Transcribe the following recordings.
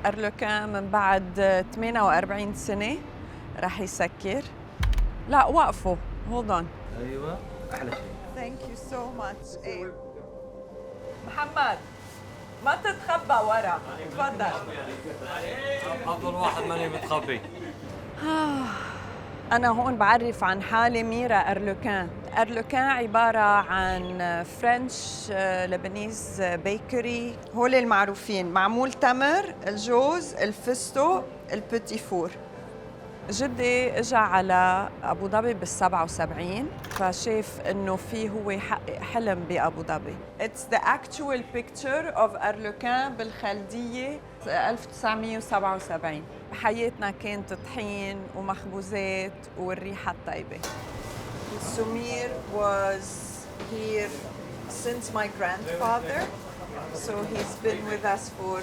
أرلوكان من بعد 48 سنة رح يسكر. لا وقفوا. Hold on. ايوه احلى شيء. Thank you so much. إيه. محمد ما تتخبى ورا، تفضل. افضل واحد ماني متخبي. أنا هون بعرف عن حالي ميرا أرلوكان. أرلوكان عبارة عن فرنش لبنيز بيكري، هول المعروفين، معمول تمر، الجوز، الفستق، البتي فور. جدي اجى على ابو ظبي بال77 فشاف انه في هو يحقق حلم بابو ظبي. It's the actual picture of أرلوكان بالخلدية 1977. بحياتنا كانت طحين ومخبوزات والريحة الطيبة. سمير was here since my grandfather, so he's been with us for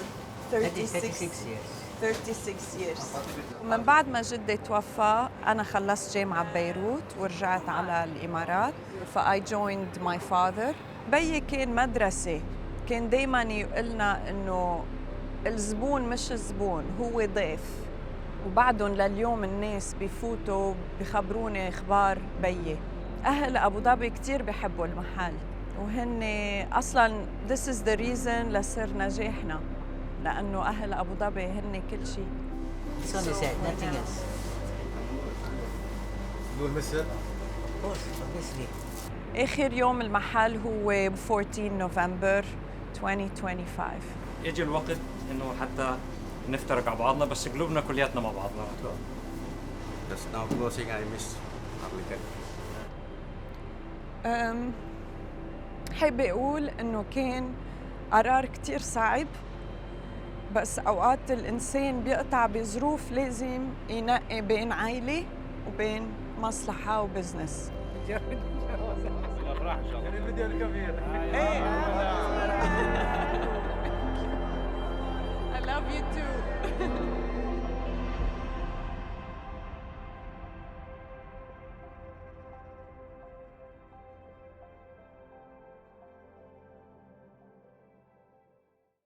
36 years. ومن بعد ما جدي توفى أنا خلصت جامعة ببيروت ورجعت على الإمارات. I joined my father. بيي كان مدرسة، كان دايماً يقولنا إنه الزبون مش الزبون، هو ضيف. وبعدهم لليوم الناس بفوتوا بخبروني إخبار بيي. أهل أبو ظبي كتير بيحبوا المحل وهن أصلاً this is the reason لسر نجاحنا، لأنه أهل أبو ظبي هن كل شيء. It's only said, nothing else. نقول مصر. Of course, obviously. آخر يوم المحل هو 14 نوفمبر 2025. يجي الوقت انه حتى نفترق على بعضنا بس قلوبنا كلياتنا مع بعضنا. Just now closing I miss Arlington. حابة أقول إنه كان قرار كتير صعب، بس أوقات الإنسان بيقطع بظروف لازم ينقي بين عائلة وبين مصلحة وبزنس. الفيديو الكبير. I love you too.